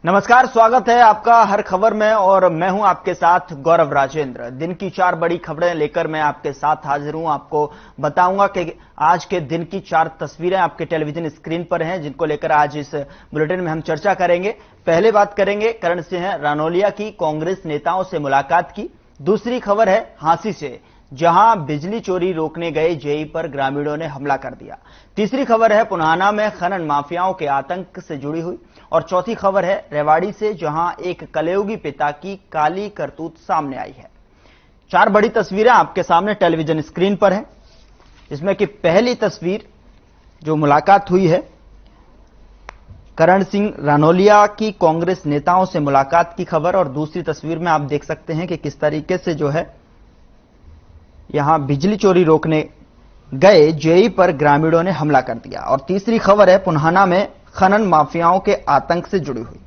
नमस्कार, स्वागत है आपका हर खबर में और मैं हूं आपके साथ गौरव राजेंद्र। दिन की 4 बड़ी खबरें लेकर मैं आपके साथ हाजिर हूं। आपको बताऊंगा कि आज के दिन की 4 तस्वीरें आपके टेलीविजन स्क्रीन पर हैं, जिनको लेकर आज इस बुलेटिन में हम चर्चा करेंगे। पहले बात करेंगे करण सिंह रानौलिया की कांग्रेस नेताओं से मुलाकात की। दूसरी खबर है हांसी से, जहां बिजली चोरी रोकने गए जेई पर ग्रामीणों ने हमला कर दिया। तीसरी खबर है पुन्हाना में खनन माफियाओं के आतंक से जुड़ी हुई। और चौथी खबर है रेवाड़ी से, जहां एक कलयुगी पिता की काली करतूत सामने आई है। 4 बड़ी तस्वीरें आपके सामने टेलीविजन स्क्रीन पर हैं, इसमें कि पहली तस्वीर जो मुलाकात हुई है करण सिंह रानौलिया की कांग्रेस नेताओं से मुलाकात की खबर, और दूसरी तस्वीर में आप देख सकते हैं कि किस तरीके से जो है यहां बिजली चोरी रोकने गए जेई पर ग्रामीणों ने हमला कर दिया। और तीसरी खबर है पुन्हाना में खनन माफियाओं के आतंक से जुड़ी हुई।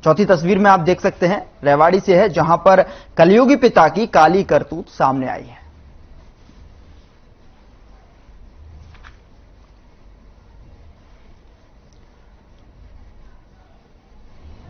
चौथी तस्वीर में आप देख सकते हैं रेवाड़ी से है, जहां पर कलयुगी पिता की काली करतूत सामने आई है।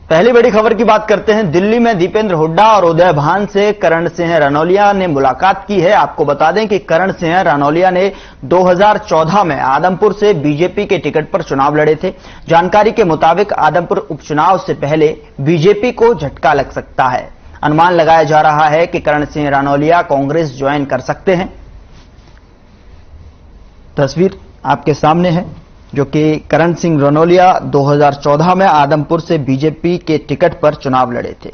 पहली बड़ी खबर की बात करते हैं। दिल्ली में दीपेंद्र हुड्डा और उदय भान से करण सिंह रानौलिया ने मुलाकात की है। आपको बता दें कि करण सिंह रानौलिया ने 2014 में आदमपुर से बीजेपी के टिकट पर चुनाव लड़े थे। जानकारी के मुताबिक आदमपुर उपचुनाव से पहले बीजेपी को झटका लग सकता है। अनुमान लगाया जा रहा है कि करण सिंह रानौलिया कांग्रेस ज्वाइन कर सकते हैं। तस्वीर आपके सामने है, जो कि करण सिंह रानौलिया 2014 में आदमपुर से बीजेपी के टिकट पर चुनाव लड़े थे,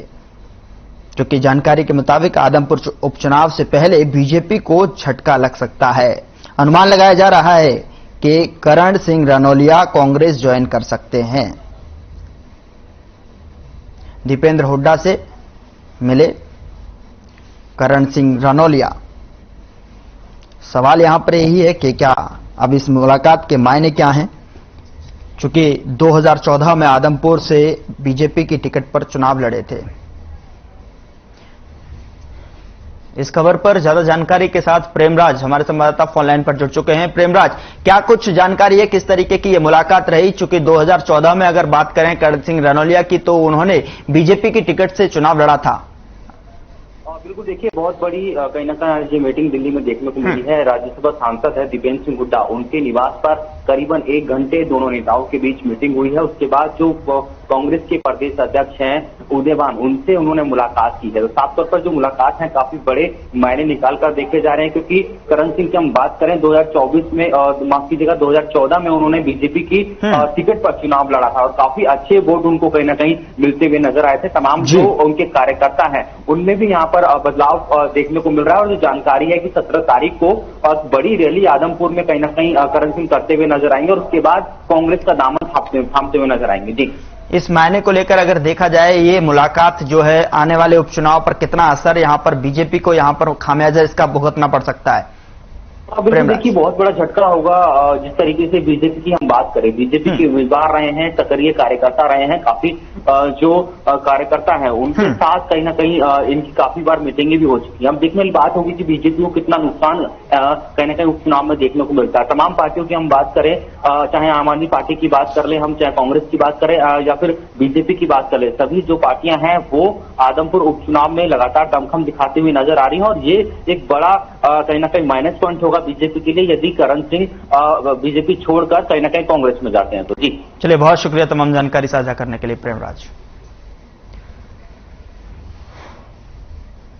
जो कि जानकारी के मुताबिक आदमपुर उपचुनाव से पहले बीजेपी को झटका लग सकता है। अनुमान लगाया जा रहा है कि करण सिंह रानौलिया कांग्रेस ज्वाइन कर सकते हैं। दीपेंद्र हुड्डा से मिले करण सिंह रानौलिया। सवाल यहां पर यही है कि क्या अब इस मुलाकात के मायने क्या हैं, चूंकि 2014 में आदमपुर से बीजेपी की टिकट पर चुनाव लड़े थे। इस खबर पर ज्यादा जानकारी के साथ प्रेमराज हमारे संवाददाता फोन लाइन पर जुड़ चुके हैं। प्रेमराज, क्या कुछ जानकारी है, किस तरीके की यह मुलाकात रही? चूंकि 2014 में अगर बात करें करण सिंह रानौलिया की, तो उन्होंने बीजेपी की टिकट से चुनाव लड़ा था। बिल्कुल, देखिए बहुत बड़ी कहीं ना कहीं ये मीटिंग दिल्ली में देखने को मिली है। राज्यसभा सांसद है दीपेंद्र सिंह हुड्डा, उनके निवास पर करीबन 1 घंटे दोनों नेताओं के बीच मीटिंग हुई है। उसके बाद जो कांग्रेस के प्रदेश अध्यक्ष हैं उदय भान, उनसे उन्होंने मुलाकात की है। तो साफ तौर पर जो मुलाकात है काफी बड़े मायने निकाल कर देखे जा रहे हैं, क्योंकि करण सिंह की हम बात करें 2024 में माफ कीजिएगा 2014 में उन्होंने बीजेपी की टिकट पर चुनाव लड़ा था और काफी अच्छे वोट उनको कहीं ना कहीं मिलते हुए नजर आए थे। तमाम जो उनके कार्यकर्ता हैं उनमें भी यहाँ पर बदलाव देखने को मिल रहा है। और जो जानकारी है कि 17 तारीख को बड़ी रैली आदमपुर में कहीं ना कहीं करण सिंह करते हुए नजर आएंगे और उसके बाद कांग्रेस का दामन थामते हुए नजर आएंगे। जी, इस मायने को लेकर अगर देखा जाए, ये मुलाकात जो है आने वाले उपचुनाव पर कितना असर यहां पर बीजेपी को यहां पर खामियाजा इसका भुगतना पड़ सकता है? बिल्कुल, देखिए बहुत बड़ा झटका होगा। जिस तरीके से बीजेपी की हम बात करें, बीजेपी के उम्मीदवार रहे हैं, सक्रिय कार्यकर्ता रहे हैं, काफी जो कार्यकर्ता हैं उनके साथ कहीं ना कहीं इनकी काफी बार मीटिंगें भी हो चुकी है। अब देखने वाली बात होगी कि बीजेपी को कितना नुकसान कहीं ना कहीं उपचुनाव में देखने को मिलता है। तमाम पार्टियों की हम बात करें, चाहे आम आदमी पार्टी की बात कर ले हम, चाहे कांग्रेस की बात करें या फिर बीजेपी की बात कर ले, सभी जो पार्टियां हैं वो आदमपुर उपचुनाव में लगातार दमखम दिखाती हुई नजर आ रही हैं। और ये एक बड़ा कहीं ना कहीं माइनस पॉइंट होगा बीजेपी के लिए, यदि करण सिंह बीजेपी छोड़कर कहीं ना कहीं कांग्रेस में जाते हैं तो। जी चलिए, बहुत शुक्रिया तमाम जानकारी साझा करने के लिए प्रेमराज।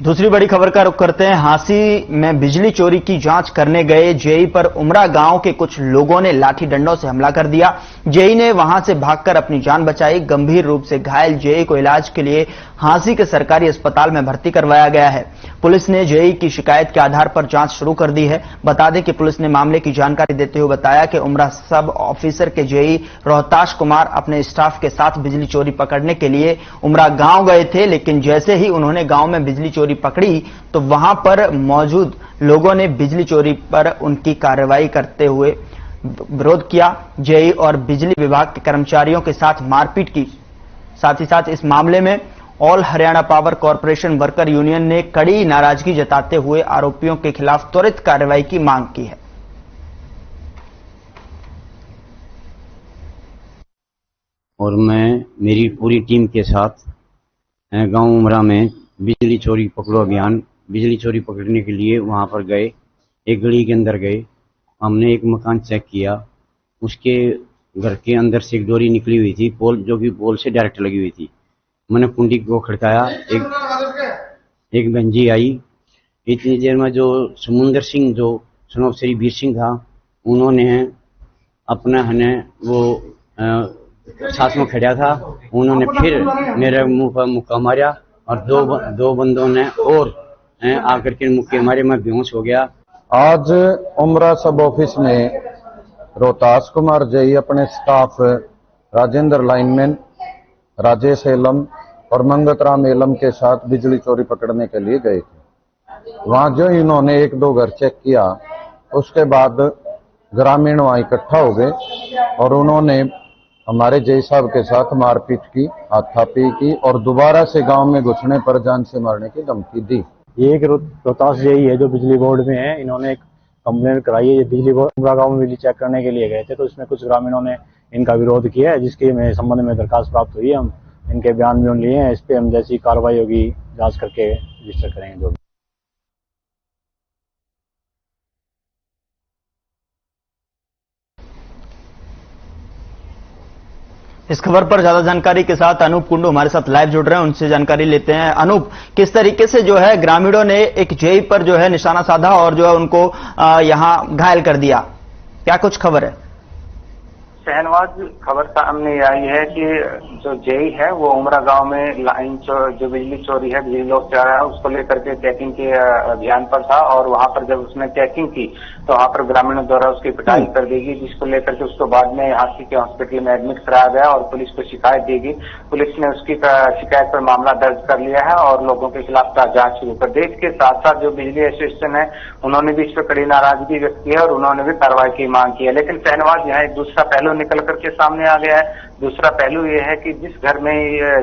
दूसरी बड़ी खबर का रुख करते हैं। हांसी में बिजली चोरी की जांच करने गए जेई पर उमरा गांव के कुछ लोगों ने लाठी डंडों से हमला कर दिया। जेई ने वहां से भागकर अपनी जान बचाई। गंभीर रूप से घायल जेई को इलाज के लिए हांसी के सरकारी अस्पताल में भर्ती करवाया गया है। पुलिस ने जेई की शिकायत के आधार पर जांच शुरू कर दी है। बता दें कि पुलिस ने मामले की जानकारी देते हुए बताया कि उमरा सब ऑफिसर के जेई रोहताश कुमार अपने स्टाफ के साथ बिजली चोरी पकड़ने के लिए उमरा गांव गए थे, लेकिन जैसे ही उन्होंने गांव में बिजली चोरी पकड़ी तो वहां पर मौजूद लोगों ने बिजली चोरी पर उनकी कार्रवाई करते हुए विरोध किया। जेई और बिजली विभाग के कर्मचारियों के साथ मारपीट की। साथ ही साथ इस मामले में all Haryana power corporation worker union ने कड़ी नाराजगी जताते हुए आरोपियों के खिलाफ त्वरित कार्रवाई की मांग की है। और मैं मेरी पूरी टीम के साथ गांव उमरा में बिजली चोरी पकड़ो अभियान, बिजली चोरी पकड़ने के लिए वहां पर गए। एक गली के अंदर गए, हमने एक मकान चेक किया। उसके घर के अंदर से एक डोरी निकली हुई थी, पोल जो कि पोल से डायरेक्ट लगी हुई थी। मैंने कुंडी को खड़काया, एक बंजी आई। इतनी देर में जो समुंदर सिंह, जो सन ऑफ श्री वीर सिंह था, उन्होंने अपना वो साथ में खड़ा था, उन्होंने फिर मेरे मुंह पर मुक्का मारा और दो बंदों ने और आकर के मुक्के मारे। मैं बेहोश हो गया। आज उमरा सब ऑफिस में रोहतास कुमार जई अपने स्टाफ राजेंद्र लाइनमैन, राजेश एलम और मंगत राम एलम के साथ बिजली चोरी पकड़ने के लिए गए थे। वहां जो इन्होंने एक दो घर चेक किया, उसके बाद ग्रामीण वहां इकट्ठा हो गए और उन्होंने हमारे जय साहब के साथ मारपीट की, हाथापाई की और दोबारा से गांव में घुसने पर जान से मारने की धमकी दी। ये एक रोहतास जेई है जो बिजली बोर्ड में है, इन्होंने एक कंप्लेन कराई है। ये बिजली बोर्ड उमरा गांव में बिजली चेक करने के लिए गए थे, तो इसमें कुछ ग्रामीणों ने इनका विरोध किया है, जिसके संबंध में दरखास्त प्राप्त हुई है। हम इनके बयान भी लिए हैं। इस पे हम जैसी कार्रवाई होगी जांच करके रजिस्टर करेंगे। जो इस खबर पर ज्यादा जानकारी के साथ अनूप कुंडू हमारे साथ लाइव जुड़ रहे हैं, उनसे जानकारी लेते हैं। अनूप, किस तरीके से जो है ग्रामीणों ने एक जेई पर जो है निशाना साधा और जो है उनको यहां घायल कर दिया, क्या कुछ खबर है? शहनवाज, खबर सामने आई है कि जो जेई है वो उमरा गांव में लाइन जो बिजली चोरी है, बिजली लॉस जा रहा है, उसको लेकर के चेकिंग के अभियान पर था और वहां पर जब उसने चेकिंग की तो वहां पर ग्रामीणों द्वारा उसकी पिटाई कर दी गई, जिसको लेकर के उसको बाद में हाथी के हॉस्पिटल में एडमिट कराया गया और पुलिस को शिकायत दी गई। पुलिस ने उसकी शिकायत पर मामला दर्ज कर लिया है और लोगों के खिलाफ जांच शुरू कर दी। इसके साथ साथ जो बिजली एसोसिएशन है उन्होंने भी इस पर कड़ी नाराजगी व्यक्त की है और उन्होंने भी कार्रवाई की मांग की है। लेकिन शहनवाज, यहाँ एक दूसरा पहलू निकल करके सामने आ गया है। दूसरा पहलू ये है कि जिस घर में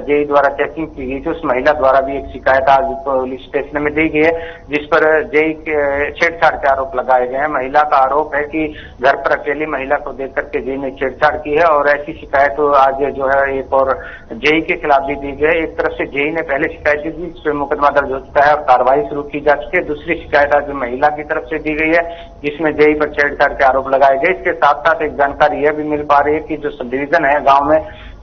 जेई द्वारा चेकिंग की गई थी, उस महिला द्वारा भी एक शिकायत आज पुलिस स्टेशन में दी गई है, जिस पर जेई के छेड़छाड़ के आरोप लगाए गए हैं। महिला का आरोप है कि घर पर अकेली महिला को देख करके जेई ने छेड़छाड़ की है और ऐसी शिकायत आज जो है एक और जेई के खिलाफ भी दी गई है। एक तरफ से जेई ने पहले शिकायत दी थी, इस पर मुकदमा दर्ज हो चुका है और कार्रवाई शुरू की जा चुकी है। दूसरी शिकायत आज महिला की तरफ से दी गई है, जिसमें जेई पर छेड़छाड़ के आरोप लगाए गए। इसके साथ साथ एक जानकारी यह भी मिल पा रही है कि जो सब डिवीजन है गांव में,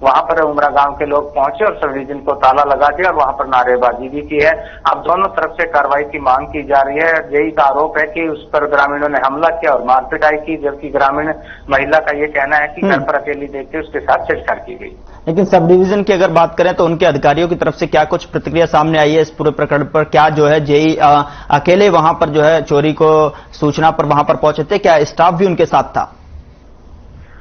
वहां पर उमरा गांव के लोग पहुंचे और सब डिवीजन को ताला लगा दिया और वहां पर नारेबाजी भी की है। अब दोनों तरफ से कार्रवाई की मांग की जा रही है। जेई का आरोप है कि उस पर ग्रामीणों ने हमला किया और मारपिटाई की, जबकि ग्रामीण महिला का ये कहना है कि घर पर अकेली देख के उसके साथ छेड़छाड़ की गई। लेकिन सब डिवीजन की अगर बात करें तो उनके अधिकारियों की तरफ से क्या कुछ प्रतिक्रिया सामने आई है इस पूरे प्रकरण पर? क्या जो है जेई अकेले वहां पर जो है चोरी को सूचना पर वहां पर पहुंचे थे, क्या स्टाफ भी उनके साथ था?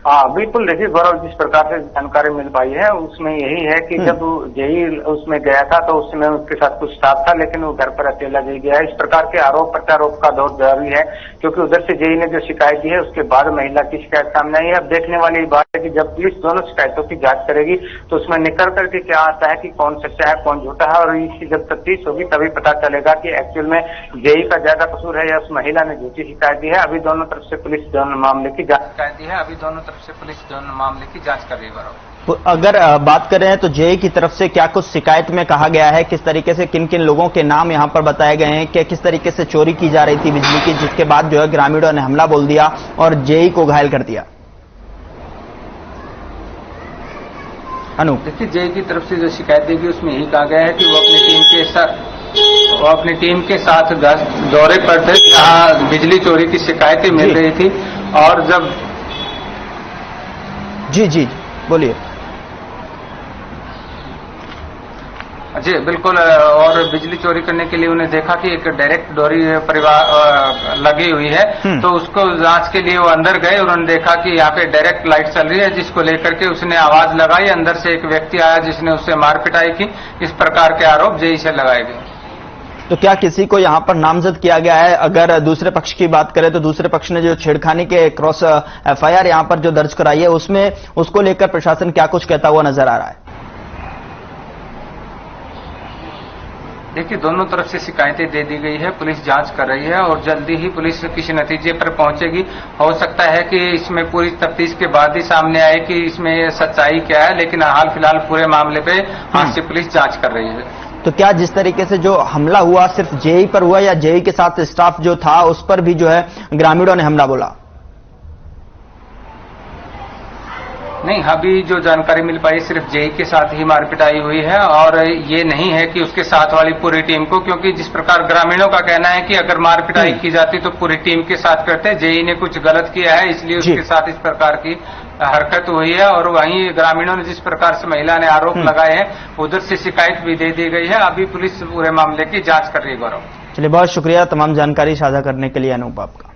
हाँ बिल्कुल, देखिए गौरव, जिस प्रकार से जानकारी मिल पाई है उसमें यही है कि जब जेई उसमें गया था तो उस समय उसके साथ कुछ स्टाफ था, लेकिन वो घर पर अकेला नहीं गया है। इस प्रकार के आरोप प्रत्यारोप का दौर जारी है, क्योंकि उधर से जेई ने जो शिकायत दी है उसके बाद महिला की शिकायत सामने आई है। अब देखने वाली बात है कि जब पुलिस दोनों शिकायतों की जांच करेगी तो उसमें निकल करके क्या आता है कि कौन सच्चा है कौन झूठा है, और इसकी जब तफ्तीश होगी तभी पता चलेगा कि एक्चुअल में जेई का ज्यादा कसूर है या उस महिला ने झूठी शिकायत दी है। अभी दोनों तरफ से पुलिस दोनों मामले की जांच कर रही है। तो अगर बात करें तो जेई की तरफ से क्या कुछ शिकायत में कहा गया है, किस तरीके से किन किन लोगों के नाम यहां पर बताए गए हैं कि किस तरीके से चोरी की जा रही थी बिजली की, जिसके बाद जो है ग्रामीणों ने हमला बोल दिया और जेई को घायल कर दिया? अनु, देखिए, जेई की तरफ से जो शिकायत दी गई उसमें यही कहा गया है कि वो अपनी टीम के साथ दौरे पर थे जहां बिजली चोरी की शिकायतें मिल रही थी और जब जी बोलिए। जी बिल्कुल, और बिजली चोरी करने के लिए उन्हें देखा कि एक डायरेक्ट डोरी परिवार लगी हुई है, तो उसको जांच के लिए वो अंदर गए। उन्होंने देखा कि यहाँ पे डायरेक्ट लाइट चल रही है, जिसको लेकर के उसने आवाज लगाई। अंदर से एक व्यक्ति आया जिसने उससे मार पिटाई की। इस प्रकार के आरोप जेई से लगाए गए। तो क्या किसी को यहां पर नामजद किया गया है? अगर दूसरे पक्ष की बात करें तो दूसरे पक्ष ने जो छेड़खानी के क्रॉस एफआईआर यहां पर जो दर्ज कराई है उसमें उसको लेकर प्रशासन क्या कुछ कहता हुआ नजर आ रहा है? देखिए, दोनों तरफ से शिकायतें दे दी गई है, पुलिस जांच कर रही है और जल्दी ही पुलिस किसी नतीजे पर पहुंचेगी। हो सकता है कि इसमें पूरी तफ्तीश के बाद ही सामने आए कि इसमें सच्चाई क्या है, लेकिन हाल फिलहाल पूरे मामले पे आज से पुलिस जांच कर रही है। तो क्या जिस तरीके से जो हमला हुआ सिर्फ जेई पर हुआ या जेई के साथ स्टाफ जो था उस पर भी जो है ग्रामीणों ने हमला बोला? नहीं, अभी जो जानकारी मिल पाई सिर्फ जेई के साथ ही मारपिटाई हुई है और ये नहीं है कि उसके साथ वाली पूरी टीम को, क्योंकि जिस प्रकार ग्रामीणों का कहना है कि अगर मारपिटाई की जाती तो पूरी टीम के साथ करते, जेई ने कुछ गलत किया है इसलिए उसके साथ इस प्रकार की हरकत हुई है। और वहीं ग्रामीणों ने जिस प्रकार से महिला ने आरोप लगाए हैं उधर से शिकायत भी दे दी गई है। अभी पुलिस पूरे मामले की जांच कर रही है। गौरव, चलिए, बहुत शुक्रिया तमाम जानकारी साझा करने के लिए अनूप आपका।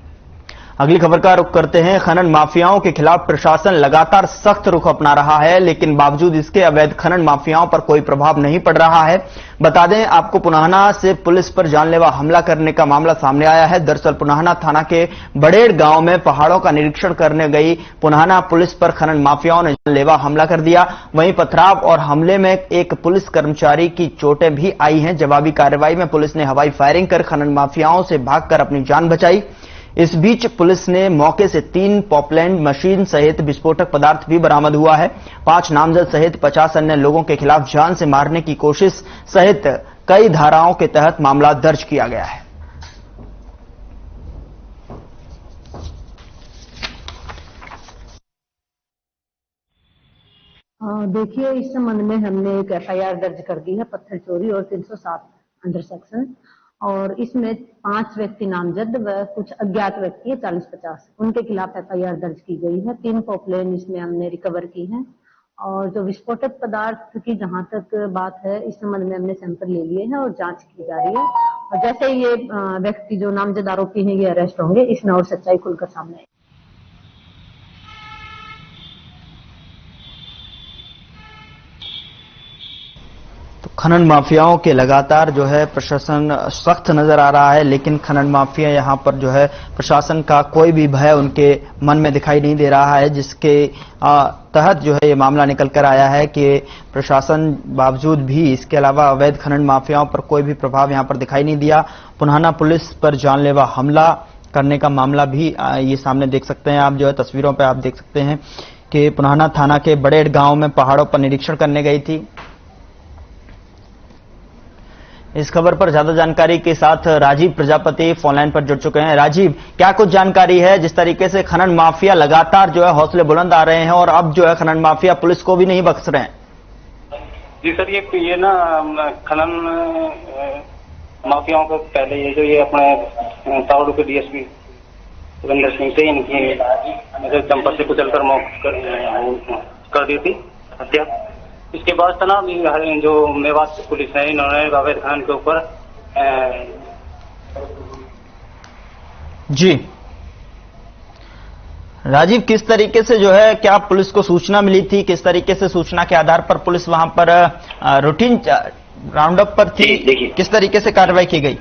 अगली खबर का रुख करते हैं। खनन माफियाओं के खिलाफ प्रशासन लगातार सख्त रुख अपना रहा है, लेकिन बावजूद इसके अवैध खनन माफियाओं पर कोई प्रभाव नहीं पड़ रहा है। बता दें आपको, पुनाहना से पुलिस पर जानलेवा हमला करने का मामला सामने आया है। दरअसल पुनाहना थाना के बड़ेड़ गांव में पहाड़ों का निरीक्षण करने गई पुनाहना पुलिस पर खनन माफियाओं ने जानलेवा हमला कर दिया। वहीं पथराव और हमले में एक पुलिस कर्मचारी की चोटें भी आई हैं। जवाबी कार्रवाई में पुलिस ने हवाई फायरिंग कर खनन माफियाओं से भागकर अपनी जान बचाई। इस बीच पुलिस ने मौके से 3 पॉपलैंड मशीन सहित विस्फोटक पदार्थ भी बरामद हुआ है। 5 नामजद सहित 50 अन्य लोगों के खिलाफ जान से मारने की कोशिश सहित कई धाराओं के तहत मामला दर्ज किया गया है। देखिए, इस संबंध में हमने एक एफआईआर दर्ज कर दी है, पत्थर चोरी और 307 अंडर सेक्शन, और इसमें 5 व्यक्ति नामजद व कुछ अज्ञात व्यक्ति है 40-50, उनके खिलाफ एफआईआर दर्ज की गई है। 3 पॉपलेन इसमें हमने रिकवर की हैं और जो विस्फोटक पदार्थ की जहां तक बात है इस संबंध में हमने सैंपल ले लिए हैं और जांच की जा रही है। और जैसे ये व्यक्ति जो नामजद आरोपी हैं ये अरेस्ट होंगे, इसमें और सच्चाई खुलकर सामने आएगी। खनन माफियाओं के लगातार जो है प्रशासन सख्त नजर आ रहा है, लेकिन खनन माफिया यहां पर जो है प्रशासन का कोई भी भय उनके मन में दिखाई नहीं दे रहा है, जिसके तहत जो है ये मामला निकल कर आया है कि प्रशासन बावजूद भी इसके अलावा अवैध खनन माफियाओं पर कोई भी प्रभाव यहां पर दिखाई नहीं दिया। पुनाहना पुलिस पर जानलेवा हमला करने का मामला भी ये सामने देख सकते हैं आप, जो है तस्वीरों पर आप देख सकते हैं कि पुनाहना थाना के बड़ेड़ गांव में पहाड़ों पर निरीक्षण करने गई थी। इस खबर पर ज्यादा जानकारी के साथ राजीव प्रजापति फोनलाइन पर जुड़ चुके हैं। राजीव, क्या कुछ जानकारी है? जिस तरीके से खनन माफिया लगातार जो है हौसले बुलंद आ रहे हैं और अब जो है खनन माफिया पुलिस को भी नहीं बख्श रहे हैं। जी सर, ये ना खनन माफियाओं को पहले ये अपने तावड़ू के डीएसपी सुरेंद्र सिंह से इनकी जंपर से कुचलकर मौत कर दी थी हत्या। इसके बाद था ना जो मेवात पुलिस है, इन्होंने अवैध खनन के ऊपर जी राजीव, किस तरीके से जो है, क्या पुलिस को सूचना मिली थी? किस तरीके से सूचना के आधार पर पुलिस वहां पर रूटीन राउंड अप पर थी? देखिए, किस तरीके से कार्रवाई की गई?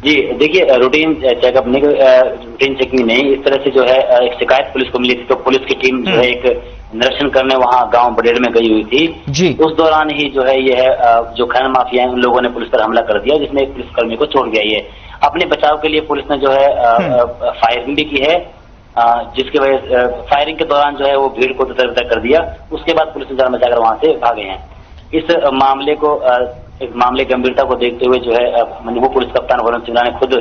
जी देखिए, रूटीन चेकअप नहीं, रूटीन चेकिंग नहीं, इस तरह से जो है एक शिकायत पुलिस को मिली थी तो पुलिस की टीम जो है एक निरीक्षण करने वहां गांव बड़ेड़ में गई हुई थी जी। उस दौरान ही जो है जो खनन माफिया है उन लोगों ने पुलिस पर हमला कर दिया, जिसमें एक पुलिसकर्मी को छोड़ गया। ये अपने बचाव के लिए पुलिस ने जो है फायरिंग भी की है, जिसके वजह फायरिंग के दौरान जो है वो भीड़ को तितर कर दिया। उसके बाद पुलिस ने जान बचाकर वहां से भागे हैं। इस मामले गंभीरता को देखते हुए जो है वो पुलिस कप्तान वरुण सिंघला ने खुद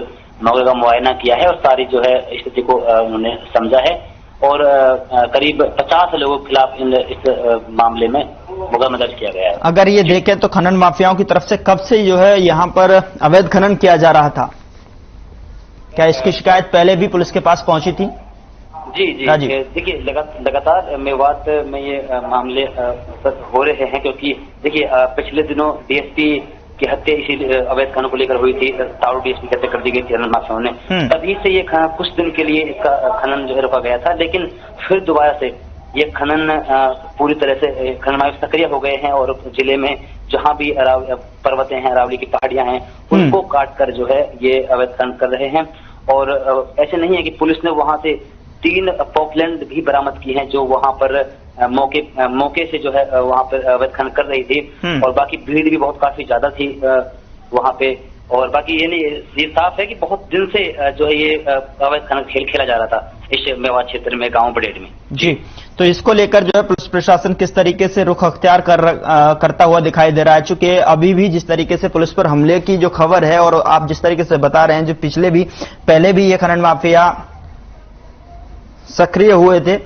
मौके का मुआयना किया है और सारी जो है स्थिति को उन्होंने समझा है और करीब 50 लोगों के खिलाफ इस मामले में मुकदमा दर्ज किया गया है। अगर ये देखें तो खनन माफियाओं की तरफ से कब से जो है यहाँ पर अवैध खनन किया जा रहा था? क्या इसकी शिकायत पहले भी पुलिस के पास पहुंची थी? जी देखिए, लगातार मेवात में ये मामले हो रहे हैं, क्योंकि देखिए पिछले दिनों डीएसपी की हत्या इसी अवैध खनन को लेकर हुई थी। तावड़ू डीएसपी की हत्या कर दी गई थी खनन माफियाओं ने। तभी से ये कुछ दिन के लिए इसका खनन जो है रुका गया था, लेकिन फिर दोबारा से ये खनन पूरी तरह से खनन माफिया सक्रिय हो गए हैं और जिले में जहां भी पर्वतें हैं, अरावली की पहाड़ियां हैं, उनको काट कर जो है ये अवैध खनन कर रहे हैं। और ऐसे नहीं है कि पुलिस ने वहां से 3 पॉपलैंड भी बरामद की हैं जो वहां पर मौके से जो है वहां पर अवैध खनन कर रही थी और बाकी भीड़ भी बहुत काफी ज्यादा थी। वहाँ पे। और बाकी ये नहीं, ये साफ है कि बहुत दिन से जो है ये अवैध खनन खेल खेला जा रहा था इस मेवात क्षेत्र में, गांव बडेड़ में। जी, तो इसको लेकर जो है पुलिस प्रशासन किस तरीके से रुख अख्तियार करता हुआ दिखाई दे रहा है? चूंकि अभी भी जिस तरीके से पुलिस पर हमले की जो खबर है और आप जिस तरीके से बता रहे हैं, जो पहले भी ये खनन माफिया सक्रिय हुए थे।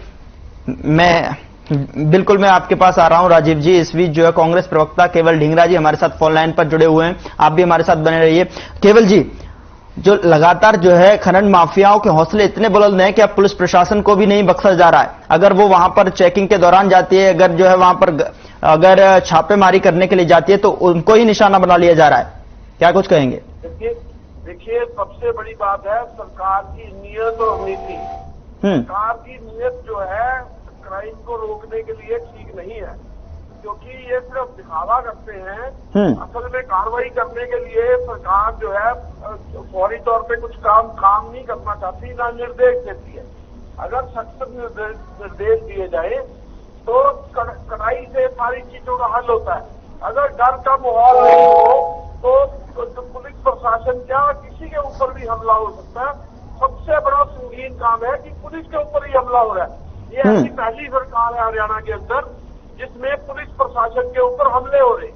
मैं आपके पास आ रहा हूं राजीव जी। इस बीच जो है कांग्रेस प्रवक्ता केवल ढींगरा जी हमारे साथ फोन लाइन पर जुड़े हुए हैं, आप भी हमारे साथ बने रहिए। केवल जी, जो लगातार जो है खनन माफियाओं के हौसले इतने बुलंद हैं कि अब पुलिस प्रशासन को भी नहीं बख्शा जा रहा है। अगर वो वहां पर चेकिंग के दौरान जाती है, अगर जो है वहां पर अगर छापेमारी करने के लिए जाती है, तो उनको ही निशाना बना लिया जा रहा है। क्या कुछ कहेंगे? देखिए, सबसे बड़ी बात है सरकार की नीयत और नीति। सरकार की नीयत जो है क्राइम को रोकने के लिए ठीक नहीं है, क्योंकि ये सिर्फ दिखावा करते हैं। असल में कार्रवाई करने के लिए सरकार जो है फौरी तौर पे कुछ काम नहीं करना चाहती, ना निर्देश देती है। अगर सख्त निर्देश दिए जाए तो कड़ाई से सारी चीजों का हल होता है। अगर डर का माहौल नहीं हो तो पुलिस प्रशासन क्या किसी के ऊपर भी हमला हो सकता है। सबसे बड़ा संगीन काम है कि पुलिस के ऊपर ही हमला हो रहा है। ये ऐसी पहली सरकार है हरियाणा के अंदर जिसमें पुलिस प्रशासन के ऊपर हमले हो रहे।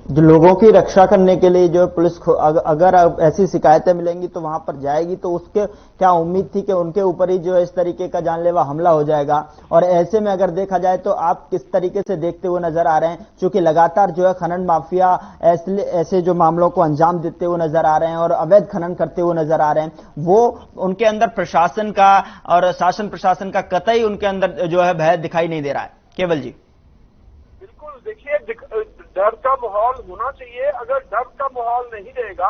जो लोगों की रक्षा करने के लिए जो पुलिस अगर ऐसी शिकायतें मिलेंगी तो वहां पर जाएगी, तो उसके क्या उम्मीद थी कि उनके ऊपर ही जो है इस तरीके का जानलेवा हमला हो जाएगा। और ऐसे में अगर देखा जाए तो आप किस तरीके से देखते हुए नजर आ रहे हैं, क्योंकि लगातार जो है खनन माफिया ऐसे जो मामलों को अंजाम देते हुए नजर आ रहे हैं और अवैध खनन करते हुए नजर आ रहे हैं, वो उनके अंदर प्रशासन का और शासन प्रशासन का कतई उनके अंदर जो है भय दिखाई नहीं दे रहा है। केवल जी, बिल्कुल, देखिए डर का माहौल होना चाहिए। अगर डर का माहौल नहीं रहेगा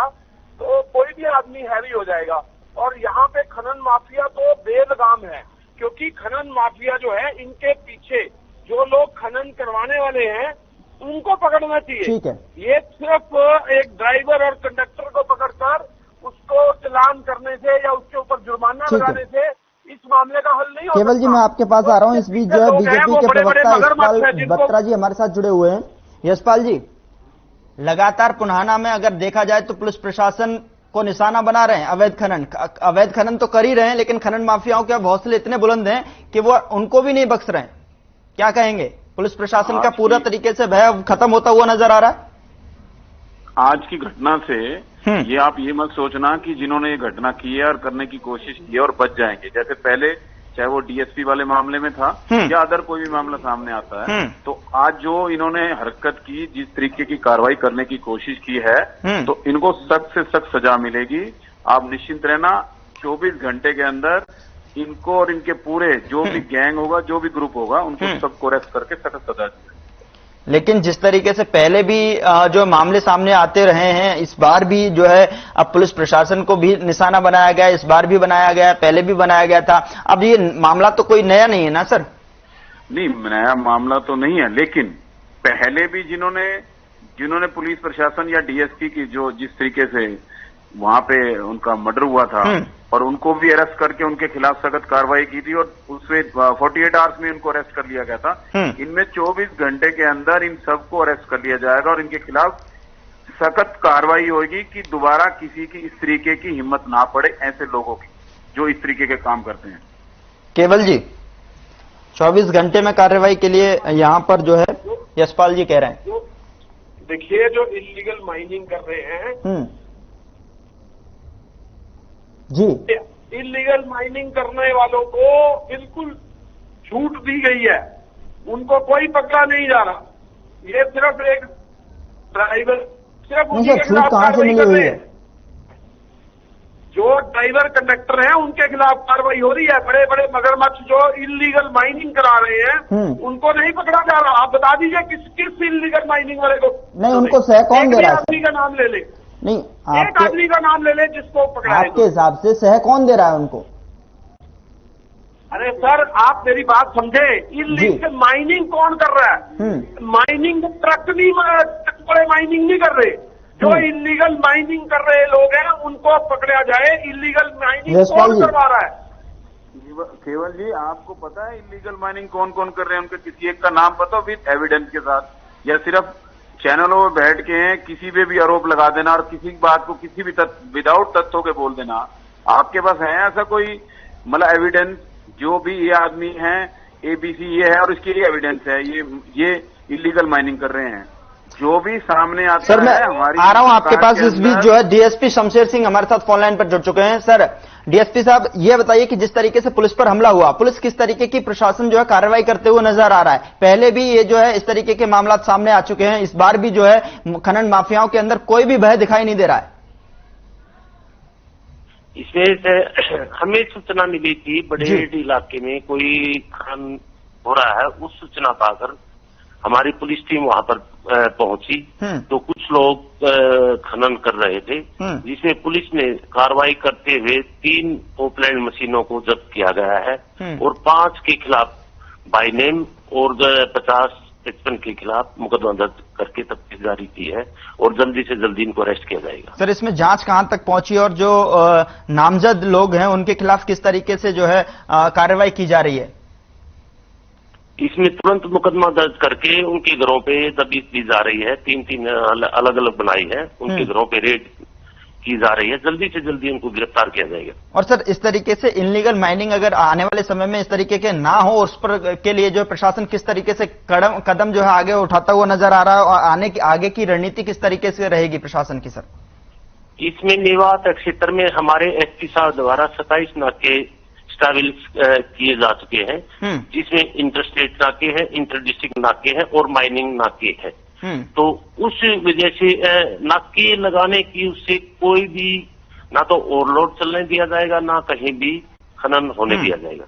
तो कोई भी आदमी हैवी हो जाएगा। और यहाँ पे खनन माफिया तो बेलगाम है, क्योंकि खनन माफिया जो है इनके पीछे जो लोग खनन करवाने वाले हैं उनको पकड़ना चाहिए। ठीक है, ये सिर्फ एक ड्राइवर और कंडक्टर को पकड़कर उसको चालान करने से या उसके ऊपर जुर्माना लगाने से इस मामले का हल नहीं होगा। केवल जी, मैं आपके पास आ रहा हूं। इस बीच जो है बीजेपी के प्रवक्ता यशपाल बत्रा जी हमारे साथ जुड़े हुए हैं। यशपाल जी, लगातार पुन्हाना में अगर देखा जाए तो पुलिस प्रशासन को निशाना बना रहे हैं अवैध खनन तो कर ही रहे हैं, लेकिन खनन माफियाओं के अब हौसले इतने बुलंद हैं कि वो उनको भी नहीं बख्श रहे हैं। क्या कहेंगे? पुलिस प्रशासन का पूरा तरीके से भय खत्म होता हुआ नजर आ रहा है। आज की घटना से ये आप ये मत सोचना कि जिन्होंने ये घटना की है और करने की कोशिश की है और बच जाएंगे। जैसे पहले चाहे वो डीएसपी वाले मामले में था या अदर कोई भी मामला सामने आता है, तो आज जो इन्होंने हरकत की, जिस तरीके की कार्रवाई करने की कोशिश की है, तो इनको सख्त से सख्त सजा मिलेगी। आप निश्चिंत रहना, 24 घंटे के अंदर इनको और इनके पूरे जो भी गैंग होगा, जो भी ग्रुप होगा, उनको सबको अरेस्ट करके सख्त सजा दी। लेकिन जिस तरीके से पहले भी जो मामले सामने आते रहे हैं, इस बार भी जो है अब पुलिस प्रशासन को भी निशाना बनाया गया, इस बार भी बनाया गया, पहले भी बनाया गया था। अब ये मामला तो कोई नया नहीं है ना सर? नहीं, नया मामला तो नहीं है, लेकिन पहले भी जिन्होंने पुलिस प्रशासन या डीएसपी की जो जिस तरीके से वहां पे उनका मर्डर हुआ था और उनको भी अरेस्ट करके उनके खिलाफ सख्त कार्रवाई की थी और उसमें 48 आवर्स में उनको अरेस्ट कर लिया गया था। इनमें 24 घंटे के अंदर इन सबको अरेस्ट कर लिया जाएगा और इनके खिलाफ सख्त कार्रवाई होगी कि दोबारा किसी की इस तरीके की हिम्मत ना पड़े, ऐसे लोगों की जो इस तरीके के काम करते हैं। केवल जी, 24 घंटे में कार्रवाई के लिए यहाँ पर जो है यशपाल जी कह रहे हैं। देखिए, जो इलीगल माइनिंग कर रहे हैं जी, इलीगल माइनिंग करने वालों को बिल्कुल छूट दी गई है, उनको कोई पकड़ा नहीं जा रहा। ये सिर्फ एक ड्राइवर सिर्फ उसी के खिलाफ कार्रवाई कर रहे हैं। जो ड्राइवर कंडक्टर हैं उनके खिलाफ कार्रवाई हो रही है। बड़े बड़े मगरमच्छ जो इलीगल माइनिंग करा रहे हैं उनको नहीं पकड़ा जा रहा। आप बता दीजिए किस इलीगल माइनिंग वाले को नहीं, उनको सह कौन दे रहा है? आदमी का नाम ले ले, नहीं एक आदमी का नाम ले ले जिसको पकड़ा। आपके हिसाब से सह कौन दे रहा है उनको? अरे सर, आप मेरी बात समझे, इलीगल माइनिंग कौन कर रहा है? माइनिंग ट्रक नहीं, बड़े माइनिंग नहीं कर रहे। जो इलीगल माइनिंग कर रहे लोग हैं उनको पकड़ा जाए। इलीगल माइनिंग कौन करवा रहा है? केवल जी, आपको पता है इलीगल माइनिंग कौन कौन कर रहे हैं? उनके किसी एक का नाम पता हो विद एविडेंस के साथ, या सिर्फ चैनलों में बैठ के किसी पे भी आरोप लगा देना और किसी बात को किसी भी विदाउट तथ्यों के बोल देना। आपके पास है ऐसा कोई मतलब एविडेंस? जो भी ये आदमी है एबीसी ये है और इसकी ये एविडेंस है, ये इलीगल माइनिंग कर रहे हैं, जो भी सामने आता सर, मैं है हमारी आ रहा हूं आपके पास। इस बीच जो है डीएसपी शमशेर सिंह हमारे साथ फोन लाइन पर जुड़ चुके हैं। सर डीएसपी साहब, ये बताइए कि जिस तरीके से पुलिस पर हमला हुआ, पुलिस किस तरीके की प्रशासन जो है कार्रवाई करते हुए नजर आ रहा है? पहले भी ये जो है इस तरीके के मामला सामने आ चुके हैं, इस बार भी जो है खनन माफियाओं के अंदर कोई भी भय दिखाई नहीं दे रहा है। इसमें से हमें सूचना मिली थी बड़ेड इलाके में कोई खनन हो रहा है। उस सूचना पाकर हमारी पुलिस टीम वहां पर पहुंची तो कुछ लोग खनन कर रहे थे, जिसमें पुलिस ने कार्रवाई करते हुए 3 पोपलैंड मशीनों को जब्त किया गया है और 5 के खिलाफ बाय नेम और 50-55 के खिलाफ मुकदमा दर्ज करके तफ्तीश जारी की है और जल्दी से जल्दी इनको अरेस्ट किया जाएगा। सर इसमें जांच कहां तक पहुंची और जो नामजद लोग हैं उनके खिलाफ किस तरीके से जो है कार्रवाई की जा रही है? इसमें तुरंत मुकदमा दर्ज करके उनके घरों पे तफ्तीश दी जा रही है। 3 अलग अलग बनाई है, उनके घरों पे रेड की जा रही है, जल्दी से जल्दी उनको गिरफ्तार किया जाएगा। और सर इस तरीके से इनलीगल माइनिंग अगर आने वाले समय में इस तरीके के ना हो, उस पर के लिए जो प्रशासन किस तरीके से कदम जो है आगे उठाता हुआ नजर आ रहा है और आगे की रणनीति किस तरीके से रहेगी प्रशासन की? सर इसमें मेवात क्षेत्र में हमारे एसपी साहब द्वारा 27 नाके स्टैब्लिश किए जा चुके हैं, जिसमें इंटरस्टेट नाके हैं, इंटर डिस्ट्रिक्ट नाके हैं और माइनिंग नाके हैं। तो उस वजह से नाके लगाने की उससे कोई भी ना तो ओवरलोड चलने दिया जाएगा, ना कहीं भी खनन होने दिया जाएगा।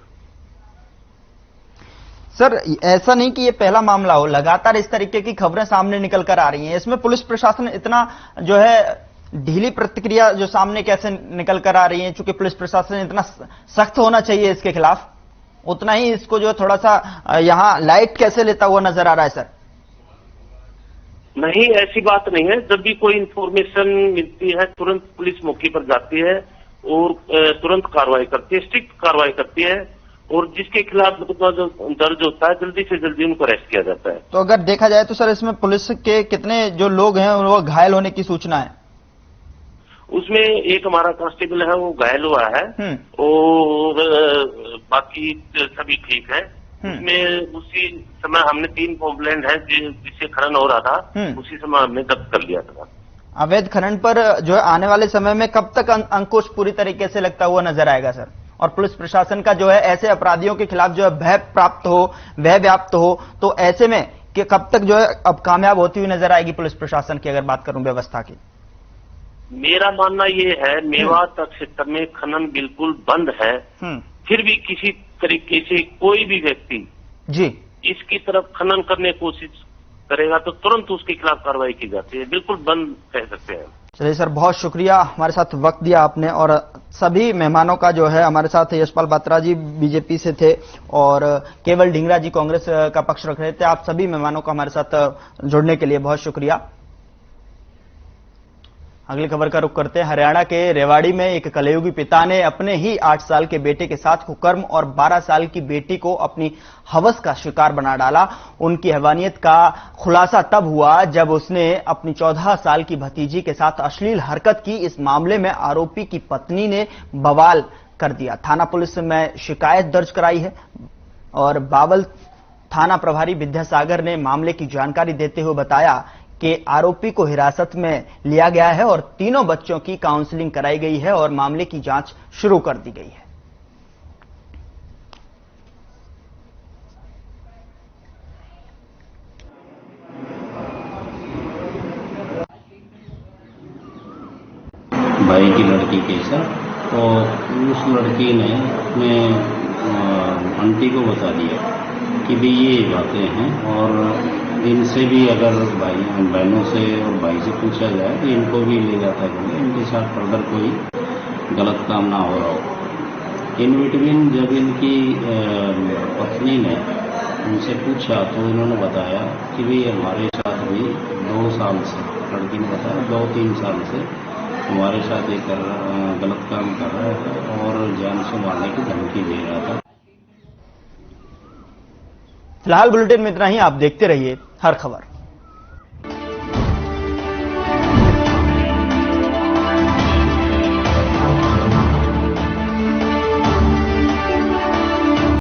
सर ऐसा नहीं कि ये पहला मामला हो, लगातार इस तरीके की खबरें सामने निकल कर आ रही हैं। इसमें पुलिस प्रशासन इतना जो है ढीली प्रतिक्रिया जो सामने कैसे निकल कर आ रही है? चूंकि पुलिस प्रशासन इतना सख्त होना चाहिए इसके खिलाफ, उतना ही इसको जो थोड़ा सा यहां लाइट कैसे लेता हुआ नजर आ रहा है? सर नहीं, ऐसी बात नहीं है। जब भी कोई इंफॉर्मेशन मिलती है तुरंत पुलिस मौके पर जाती है और तुरंत कार्रवाई करती है, स्ट्रिक्ट कार्रवाई करती है और जिसके खिलाफ मुकदमा दर्ज होता है जल्दी से जल्दी उनको अरेस्ट किया जाता है। तो अगर देखा जाए तो सर इसमें पुलिस के कितने जो लोग हैं वो घायल होने की सूचना है? उसमें एक हमारा कांस्टेबल है वो घायल हुआ है और बाकी सभी ठीक है। उसमें उसी समय हमने 3 पोपलैंड है जिससे खनन हो रहा था, उसी समय हमने जब्त कर लिया था। अवैध खनन पर जो है आने वाले समय में कब तक अंकुश पूरी तरीके से लगता हुआ नजर आएगा सर? और पुलिस प्रशासन का जो है ऐसे अपराधियों के खिलाफ जो है भय प्राप्त हो, भय व्याप्त हो, तो ऐसे में कि कब तक जो है अब कामयाब होती हुई नजर आएगी पुलिस प्रशासन की, अगर बात करूं व्यवस्था की? मेरा मानना ये है मेवात क्षेत्र में खनन बिल्कुल बंद है, फिर भी किसी तरीके से कोई भी व्यक्ति जी इसकी तरफ खनन करने की कोशिश करेगा तो तुरंत उसके खिलाफ कार्रवाई की जाती है। बिल्कुल बंद कह सकते हैं। चलिए सर, बहुत शुक्रिया हमारे साथ वक्त दिया आपने। और सभी मेहमानों का जो है हमारे साथ यशपाल बात्रा जी बीजेपी से थे और केवल ढींगरा जी कांग्रेस का पक्ष रख रहे थे। आप सभी मेहमानों का हमारे साथ जुड़ने के लिए बहुत शुक्रिया। अगली खबर का रुख करते हैं। हरियाणा के रेवाड़ी में एक कलयुगी पिता ने अपने ही 8 साल के बेटे के साथ कुकर्म और 12 साल की बेटी को अपनी हवस का शिकार बना डाला। उनकी हैवानियत का खुलासा तब हुआ जब उसने अपनी 14 साल की भतीजी के साथ अश्लील हरकत की। इस मामले में आरोपी की पत्नी ने बवाल कर दिया। थाना पुलिस में शिकायत दर्ज कराई है और बावल थाना प्रभारी विद्यासागर ने मामले की जानकारी देते हुए बताया कि आरोपी को हिरासत में लिया गया है और तीनों बच्चों की काउंसलिंग कराई गई है और मामले की जांच शुरू कर दी गई है। भाई की लड़की के साथ, तो उस लड़की ने अपने आंटी को बता दिया कि भी ये बातें हैं और इनसे भी अगर भाई बहनों से और भाई से पूछा जाए तो इनको भी ले जाता है, इनके साथ फर्दर कोई गलत काम ना हो रहा हो। इन बिटवीन जब इनकी पत्नी ने उनसे पूछा तो इन्होंने बताया कि भी हमारे साथ भी 2 साल से, लड़की ने बताया 2-3 साल से हमारे साथ एक गलत काम कर रहा था और जान से मारने की धमकी दे रहा था। फिलहाल बुलेटिन में इतना ही। आप देखते रहिए हर खबर।